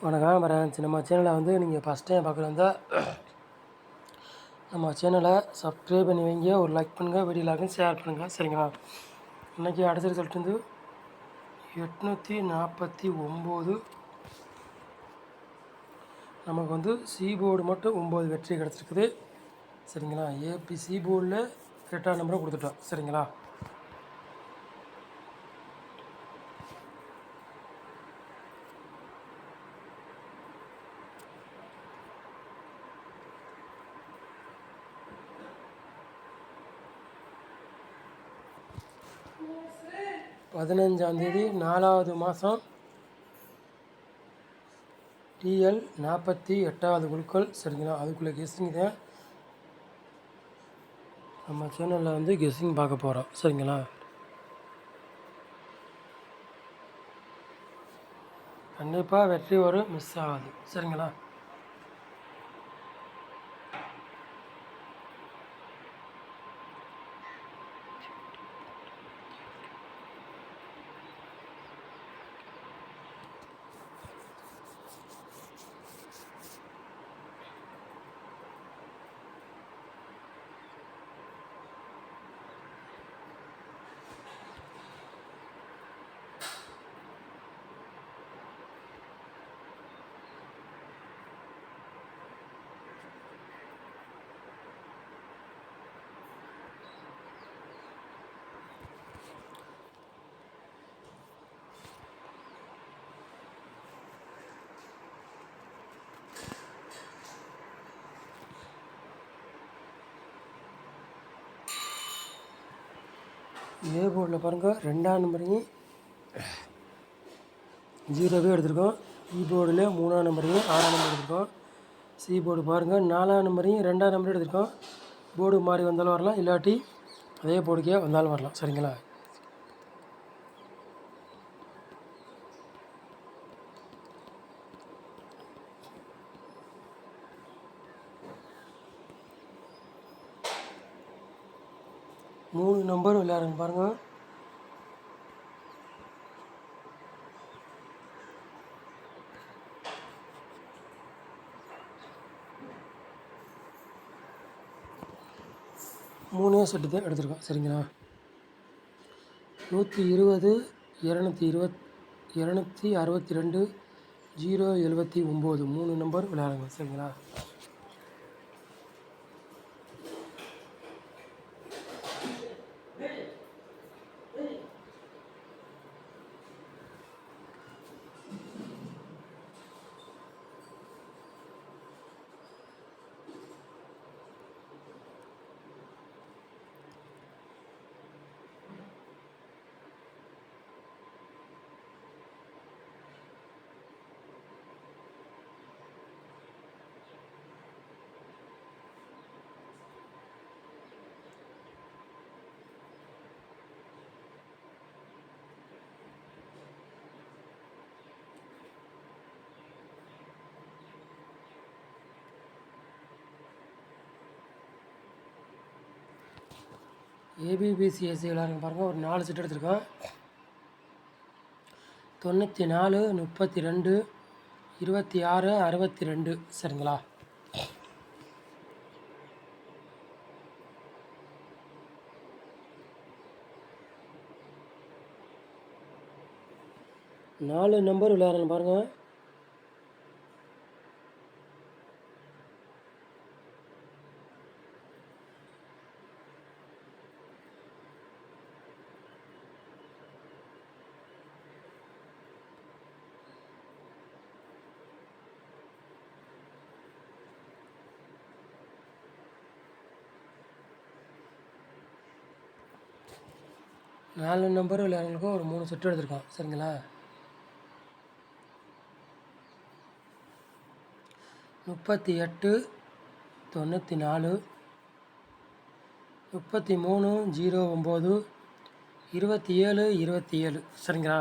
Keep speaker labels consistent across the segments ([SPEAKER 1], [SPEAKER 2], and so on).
[SPEAKER 1] வணக்கம் ஃப்ரெண்ட்ஸ். நம்ம சேனலை வந்து நீங்கள் ஃபஸ்ட் டைம் பார்க்குறதா நம்ம சேனலை சப்ஸ்கிரைப் பண்ணி வைங்க, ஒரு லைக் பண்ணுங்கள், வீடியோ எல்லாருக்கும் ஷேர் பண்ணுங்கள், சரிங்களா? இன்றைக்கி அடுத்த ரிசல்ட் வந்து 849. நமக்கு வந்து சி போர்டு மட்டும் 9 வெற்றி கிடச்சிருக்குது, சரிங்களா? ஏபி சி போர்டில் 8ஆம் நம்பரை கொடுத்துட்டோம், சரிங்களா? பதினஞ்சாந்தேதி 4வது மாதம் டிஎல் 48வது குழுக்கள், சரிங்களா? அதுக்குள்ளே கெஸ்ஸிங் தான் நம்ம சேனலில் வந்து கெஸ்ஸிங் பார்க்க போகிறோம், சரிங்களா? கண்டிப்பாக வெற்றி வரும், மிஸ் ஆகாது, சரிங்களா? ஏ போர்டில் பாருங்கள், 2ஆம் நம்பரையும் 0வே எடுத்திருக்கோம். பி போர்டில் 3ஆம் நம்பரையும் 6ஆம் நம்பர் எடுத்திருக்கோம். சி போர்டு பாருங்கள், 4ஆம் நம்பரையும் 2ஆம் நம்பரும் எடுத்திருக்கோம். போர்டு மாறி வந்தாலும் வரலாம், இல்லாட்டி அதே போர்டுக்கே வந்தாலும் வரலாம், சரிங்களா? மூணு நம்பர் விளையாடுங்க பாருங்கள். மூணே செட்டு தான் எடுத்திருக்கோம், சரிங்களா? 120, 262, 079 3 நம்பர் விளையாடுங்க, சரிங்களா? ஏபிபிசிஎஸ்சி விளையாடுங்க பாருங்கள். ஒரு 4 செட் எடுத்திருக்கோம். 94, 32, 26, 62, சரிங்களா? நாலு நம்பர் விளையாடுங்க பாருங்கள். நாலு நம்பர் விளையாடுறவங்களுக்கும் ஒரு 3 செட்டு எடுத்திருக்கோம், சரிங்களா? 38, 94, 33, 09, 27, 27, சரிங்களா?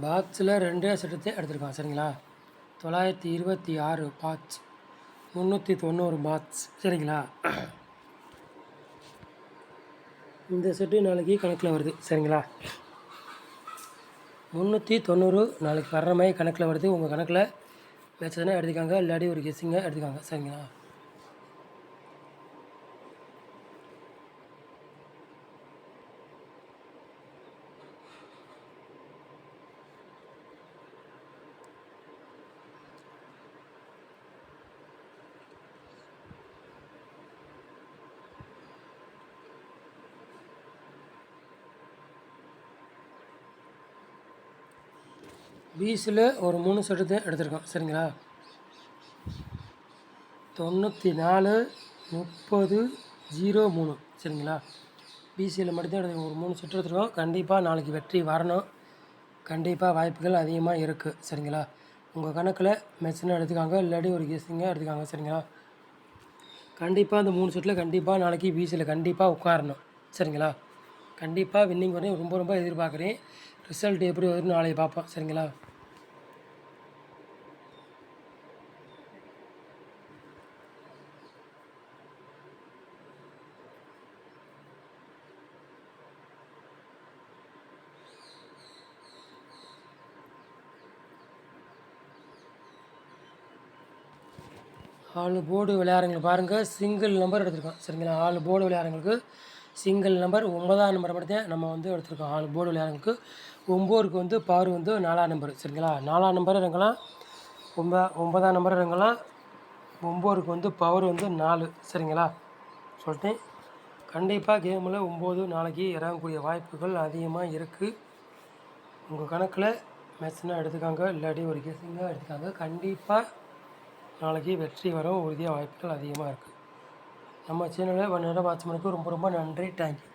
[SPEAKER 1] பாக்ஸில் 2 செட்டத்தை எடுத்திருக்கோம் சரிங்களா. 926 பாக்ஸ், 390 பாக்ஸ் சரிங்களா. இந்த செட்டு நாளைக்கு கணக்கில் வருது சரிங்களா. 390 நாளைக்கு வர்ற மாதிரி கணக்கில் வருது. உங்கள் கணக்கில் மேட்சதுன்னா எடுத்துக்காங்க, இல்லாட்டி ஒரு கெஸ்ஸிங்காக எடுத்துக்காங்க சரிங்களா. பிசியில் ஒரு 3 செட்டு எடுத்திருக்கோம் சரிங்களா. 94 30 03 சரிங்களா. பிசியில் மட்டும்தான் எடுத்துருக்கோம். ஒரு 3 செட்டு எடுத்துருக்கோம். கண்டிப்பாக நாளைக்கு வெற்றி வரணும். கண்டிப்பாக வாய்ப்புகள் அதிகமாக இருக்குது சரிங்களா. உங்கள் கணக்கில் மெச்சினாக எடுத்துக்காங்க, இல்லாட்டி ஒரு கெஸ்ஸிங்காக எடுத்துக்காங்க சரிங்களா. கண்டிப்பாக அந்த 3 செட்டில் கண்டிப்பாக நாளைக்கு பிசியில் கண்டிப்பாக உட்காரணும் சரிங்களா. கண்டிப்பாக வின்னிங் வரையும் ரொம்ப ரொம்ப எதிர்பார்க்குறேன். ரிசல்ட் எப்படி வருதுன்னு நாளைக்கு பார்ப்போம் சரிங்களா. ஆள் போர்டு விளையாடுறவங்களுக்கு பாருங்கள், சிங்கிள் நம்பர் எடுத்திருக்கோம் சரிங்களா. ஆள் போர்டு விளையாடுறவங்களுக்கு சிங்கிள் நம்பர் 9ஆம் நம்பரை மட்டும் நம்ம வந்து எடுத்திருக்கோம். ஆள் போர்டு விளையாடுறவங்களுக்கு 9க்கு வந்து பவர் வந்து 4ஆம் நம்பர் சரிங்களா. 4ஆம் நம்பர் இறங்கலாம், 9ஆம் நம்பர் இறங்கலாம். 9க்கு வந்து பவர் வந்து 4 சரிங்களா சொல்லிட்டேன். கண்டிப்பாக கேமில் 9 நாளைக்கு இறங்கக்கூடிய வாய்ப்புகள் அதிகமாக இருக்குது. உங்கள் கணக்கில் மேட்ச்னால் எடுத்துக்காங்க, இல்லாட்டி ஒரு கெஸ்ஸிங்காக எடுத்துக்காங்க. கண்டிப்பாக நாளைக்கு வெற்றி வரும் உறுதியாக வாய்ப்புகள் அதிகமாக இருக்குது. நம்ம சேனலை 1 நேரம் வாட்ச் பண்ணதுக்கு ரொம்ப ரொம்ப நன்றி. தேங்க்யூ.